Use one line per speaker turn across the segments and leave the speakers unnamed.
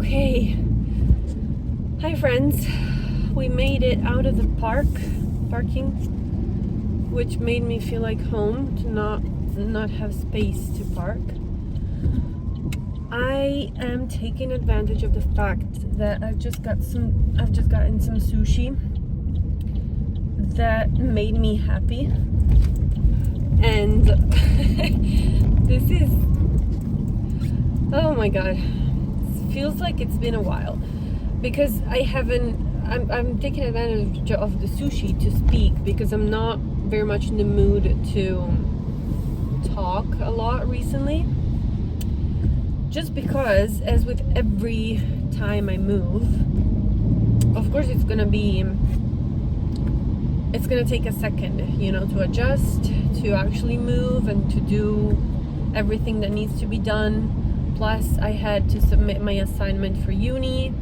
Okay. Hi friends. We made it out of the parking, which made me feel like home to not have space to park. I am taking advantage of the fact that I've just gotten some sushi that made me happy. And this is, oh my god, it feels like it's been a while because I'm taking advantage of the sushi to speak because I'm not very much in the mood to talk a lot recently. Just because, as with every time I move, of course it's gonna take a second, to adjust, to actually move and to do everything that needs to be done. Plus, I had to submit my assignment for uni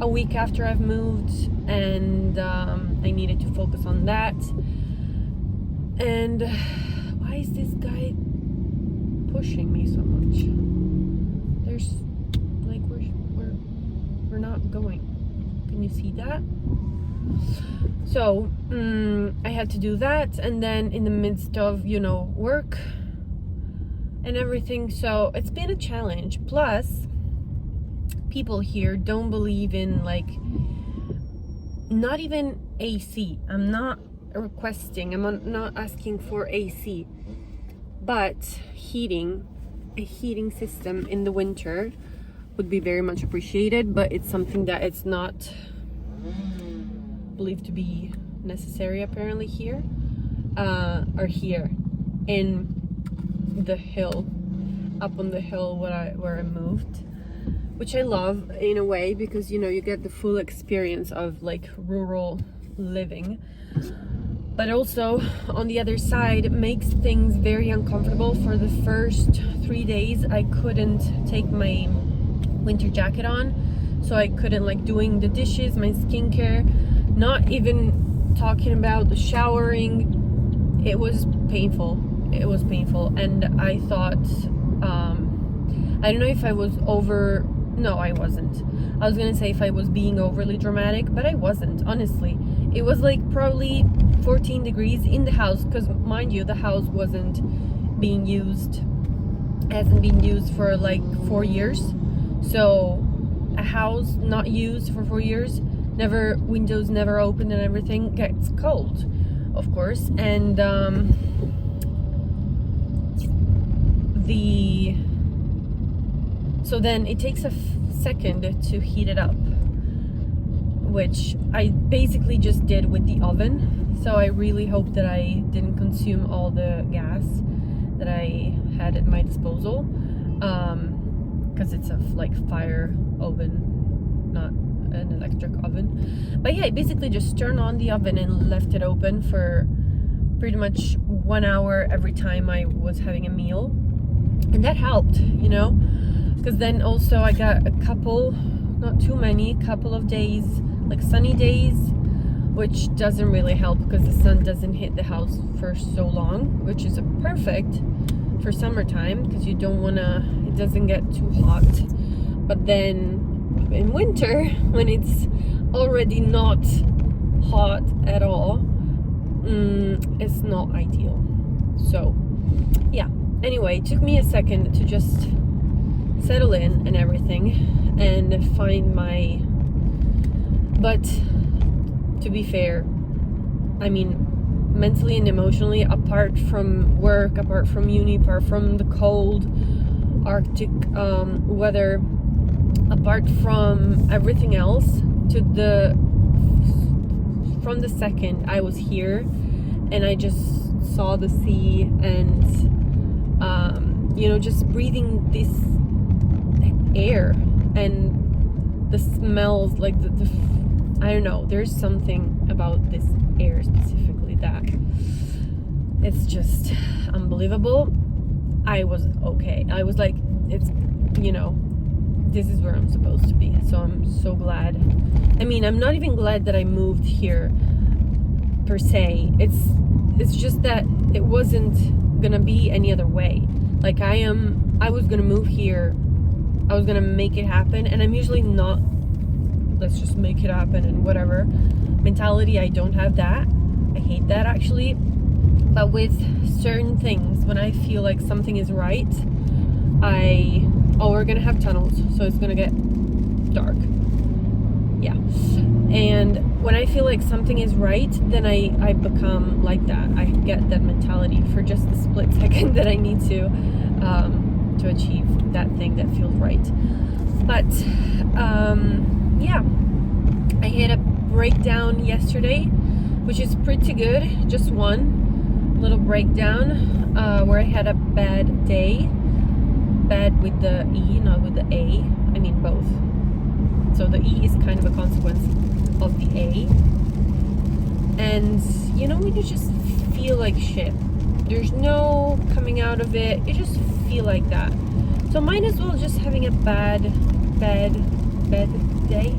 a week after I've moved, and I needed to focus on that. And why is this guy pushing me so much? There's like we're not going. Can you see that? So I had to do that, and then in the midst of work and everything, so it's been a challenge. Plus, people here don't believe in not even AC. I'm not asking for AC, but a heating system in the winter would be very much appreciated, but it's something that it's not believed to be necessary apparently here or here in the hill, up on the hill where I moved, which I love in a way because you get the full experience of rural living. But also, on the other side, it makes things very uncomfortable. For the first 3 days, I couldn't take my winter jacket on. So I couldn't, doing the dishes, my skincare, not even talking about the showering. It was painful. And I thought, I don't know if I was no, I wasn't. I was gonna say if I was being overly dramatic, but I wasn't, honestly. It was probably 14 degrees in the house, because mind you, the house hasn't been used for 4 years. So a house not used for 4 years, windows never opened and everything, gets cold, of course. And so then it takes a second to heat it up, which I basically just did with the oven. So I really hope that I didn't consume all the gas that I had at my disposal, because it's a fire oven, not an electric oven. But yeah, I basically just turned on the oven and left it open for pretty much 1 hour every time I was having a meal, and that helped, because then also I got a couple, not too many, couple of days, sunny days, which doesn't really help because the sun doesn't hit the house for so long, which is perfect for summertime because it doesn't get too hot. But then in winter, when it's already not hot at all, it's not ideal. So yeah, anyway, it took me a second to just settle in and everything and find but to be fair, I mean, mentally and emotionally, apart from work, apart from uni, apart from the cold Arctic weather, apart from everything else, from the second I was here and I just saw the sea and just breathing this air and the smells, I don't know, there's something about this air specifically that it's just unbelievable. I was okay. I was it's, this is where I'm supposed to be. So I'm so glad. I mean, I'm not even glad that I moved here per se. It's just that it wasn't gonna be any other way. I was gonna move here I was gonna make it happen, and I'm usually not, let's just make it happen and whatever mentality. I don't have that. I hate that, actually. But with certain things, when I feel like something is right, we're gonna have tunnels, so it's gonna get dark. Yeah. And when I feel like something is right, then I become like that. I get that mentality for just the split second that I need to achieve that thing that feels right. But yeah, I had a breakdown yesterday, which is pretty good. Just one little breakdown where I had a bad day. Bad with the E, not with the A. I mean both. So the E is kind of a consequence of the A. And you know when you just feel like shit, there's no coming out of it, you just feel like that. So might as well just having a bad day.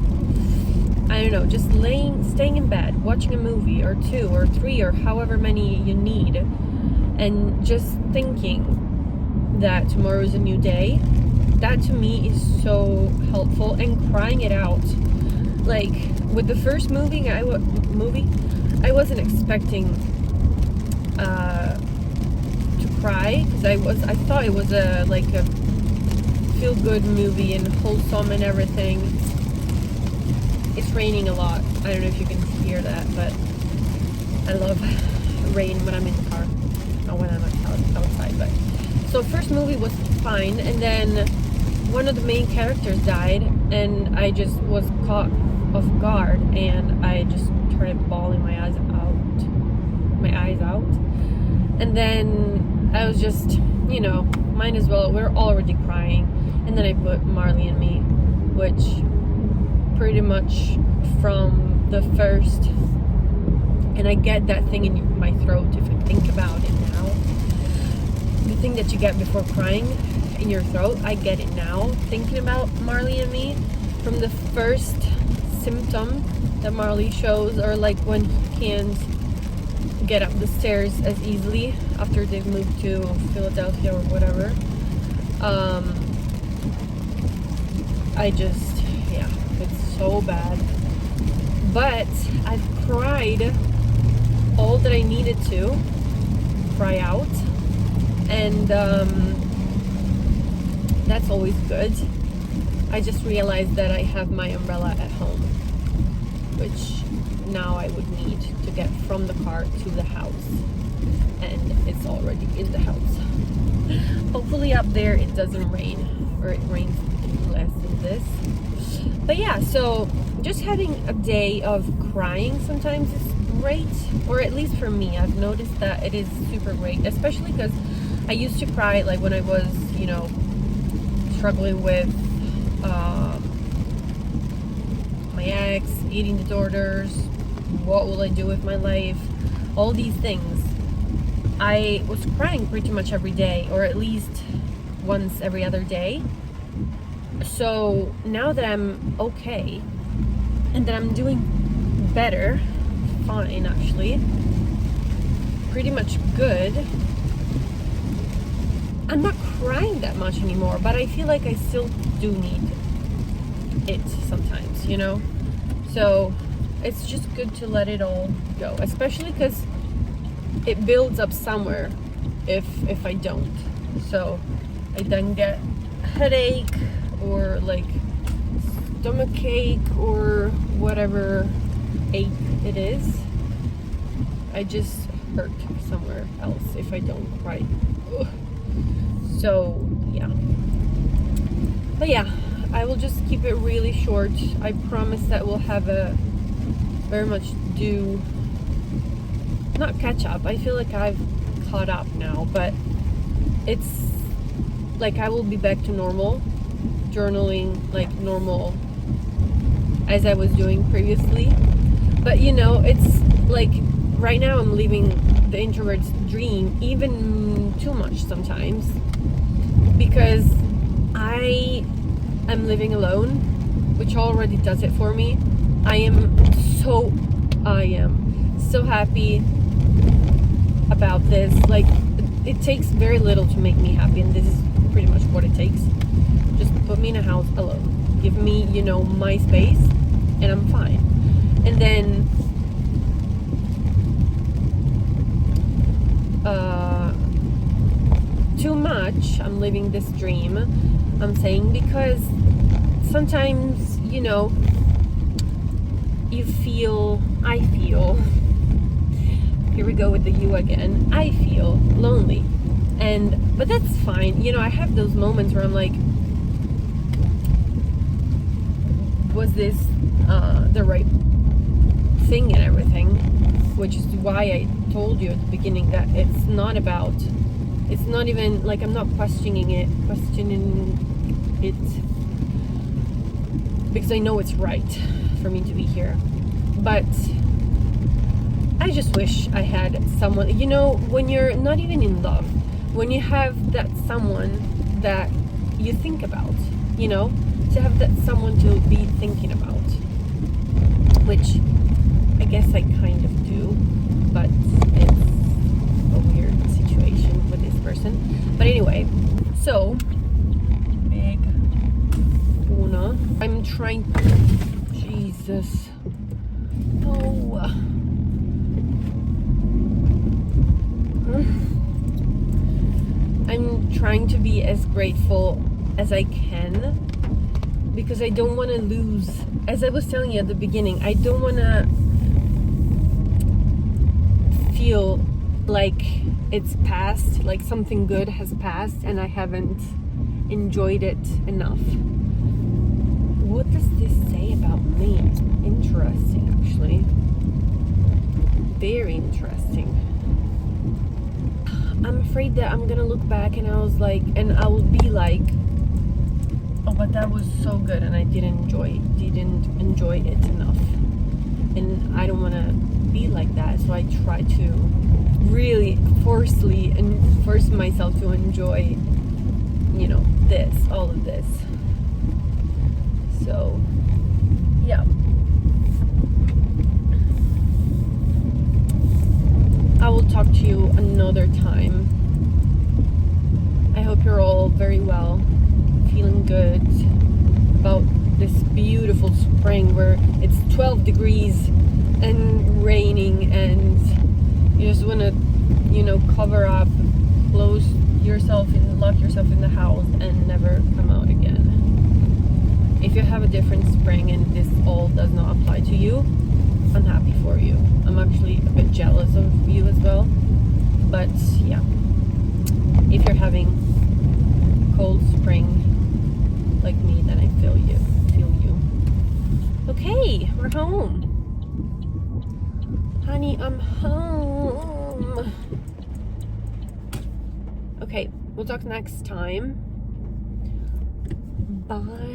I don't know, just staying in bed, watching a movie or 2 or 3 or however many you need, and just thinking that tomorrow is a new day. That to me is so helpful. And crying it out, like with the first movie I wasn't expecting to cry, because I thought it was a feel good movie and wholesome and everything. It's raining a lot. I don't know if you can hear that, but I love rain when I'm in the car, not when I'm outside. But so first movie was fine, and then one of the main characters died, and I just was caught off guard, and I just started bawling my eyes out. And then I was just, might as well. We're already crying, and then I put Marley and Me, which pretty much from the first, and I get that thing in my throat if I think about it now. The thing that you get before crying in your throat, I get it now thinking about Marley and Me. From the first symptom that Marley shows, or like when he can't get up the stairs as easily after they've moved to Philadelphia or whatever, it's so bad. But I've cried all that I needed to cry out, and that's always good. I just realized that I have my umbrella at home, which now I would need to get from the car to the house, and it's already in the house. Hopefully up there it doesn't rain, or it rains less than this. But yeah, so just having a day of crying sometimes is great, or at least for me, I've noticed that it is super great, especially because I used to cry like when I was, struggling with my ex, eating disorders, what will I do with my life, all these things. I was crying pretty much every day, or at least once every other day. So now that I'm okay, and that I'm doing better, fine actually, pretty much good, I'm not crying that much anymore, but I feel like I still do need it sometimes, So it's just good to let it all go, especially because it builds up somewhere if I don't. So I then get a headache, or like stomach ache, or whatever ache it is. I just hurt somewhere else if I don't cry. Ugh. So yeah, but yeah, I will just keep it really short. I promise that we'll have a very much not catch up. I feel like I've caught up now, but it's like I will be back to normal, journaling like normal as I was doing previously. But it's like right now I'm living the introvert's dream, even too much sometimes, because I am living alone, which already does it for me. I am so happy about this. Like, it takes very little to make me happy, and this is pretty much what it takes. Just put me in a house alone. Give me, you know, my space, and I'm fine. And then too much, I'm living this dream, I'm saying, because sometimes, you know, I feel, here we go with the you again, I feel lonely. But that's fine. You know, I have those moments where I'm like, was this the right thing and everything? Which is why I told you at the beginning that it's not even like, I'm not questioning it because I know it's right for me to be here. But I just wish I had someone, you know, when you're not even in love, when you have that someone that you think about, you know, to have that someone to be thinking about, which I guess I kind of do, but it's a weird situation with this person. But anyway, so big Una. I'm trying. Jesus. Oh. I'm trying to be as grateful as I can, because I don't want to lose, as I was telling you at the beginning, I don't want to feel like it's past, like something good has passed and I haven't enjoyed it enough. What does this say about me? Interesting, actually. Very interesting. I'm afraid that I'm gonna look back and I will be like, oh, but that was so good and I didn't enjoy it enough. And I don't want to be like that, so I try to really force myself to enjoy, you know, all of this. So yeah, I will talk to you another time. I hope you're all very well, feeling good about this beautiful spring where it's 12 degrees and raining, and you just want to, you know, cover up, close yourself and lock yourself in the house and never come out again. If you have a different spring and this all does not apply to you, I'm happy for you. I'm actually a bit jealous of you as well. But yeah, if you're having cold spring like me, then I feel you. Okay, we're home. Honey, I'm home. Okay, we'll talk next time. Bye.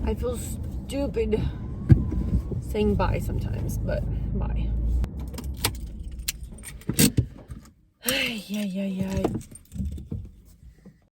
I feel stupid saying bye sometimes, but bye. Yeah.